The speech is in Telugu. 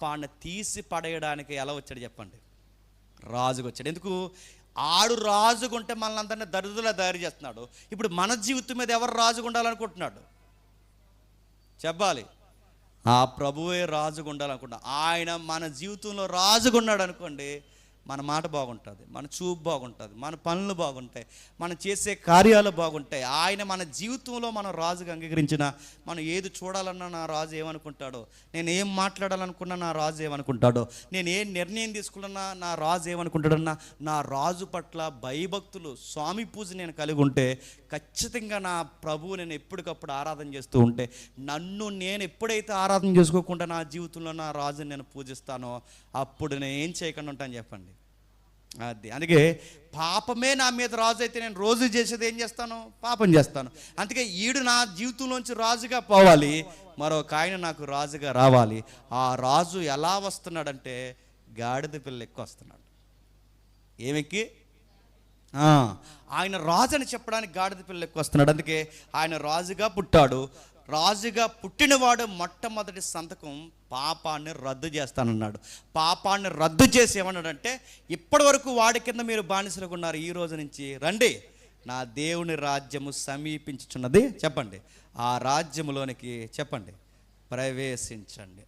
పాపాన్ని తీసి పడేయడానికి ఎలా వచ్చాడు చెప్పండి? రాజుగా వచ్చాడు. ఎందుకు? ఆడు రాజుగా ఉంటే మనల్ని అందరినీ దరిద్రులా తయారు చేస్తున్నాడు. ఇప్పుడు మన జీవితం మీద ఎవరు రాజుగా ఉండాలనుకుంటున్నాడు చెప్పాలి? ఆ ప్రభువే రాజుగా ఉండాలనుకుంటున్నాడు. ఆయన మన జీవితంలో రాజుగా ఉన్నాడు అనుకోండి, మన మాట బాగుంటుంది, మన చూపు బాగుంటుంది, మన పనులు బాగుంటాయి, మనం చేసే కార్యాలు బాగుంటాయి. ఆయన మన జీవితంలో మనం రాజుగా అంగీకరించిన, మనం ఏది చూడాలన్నా నా రాజు ఏమనుకుంటాడో, నేను ఏం మాట్లాడాలనుకున్నా నా రాజు ఏమనుకుంటాడో, నేను ఏ నిర్ణయం తీసుకున్నా నా రాజు ఏమనుకుంటాడన్నా, నా రాజు పట్ల భయభక్తులు, స్వామి పూజ నేను కలిగి ఉంటే ఖచ్చితంగా నా ప్రభువు నేను ఎప్పటికప్పుడు ఆరాధన చేస్తూ ఉంటే, నన్ను నేను ఎప్పుడైతే ఆరాధన చేసుకోకుండా నా జీవితంలో నా రాజుని నేను పూజిస్తానో అప్పుడు నేను ఏం చేయకుండా ఉంటాను చెప్పండి? అది. అందుకే పాపమే నా మీద రాజు అయితే నేను రోజు చేసేది ఏం చేస్తాను? పాపం చేస్తాను. అందుకే ఈడు నా జీవితంలోంచి రాజుగా పోవాలి, మరొక ఆయన నాకు రాజుగా రావాలి. ఆ రాజు ఎలా వస్తున్నాడంటే గాడిద పిల్ల ఎక్కువ వస్తున్నాడు. ఏమెక్కి? ఆయన రాజు అని చెప్పడానికి గాడిద పిల్ల ఎక్కువ వస్తున్నాడు. అందుకే ఆయన రాజుగా పుట్టాడు. రాజుగా పుట్టినవాడు మొట్టమొదటి సంతకం పాపాన్ని రద్దు చేస్తానన్నాడు. పాపాన్ని రద్దు చేసి ఏమన్నాడంటే, ఇప్పటి వరకు వాడి కింద మీరు బానిసలుగా ఉన్నారు, ఈ రోజు నుంచి రండి, నా దేవుని రాజ్యము సమీపించుచున్నది చెప్పండి, ఆ రాజ్యములోనికి చెప్పండి ప్రవేశించండి.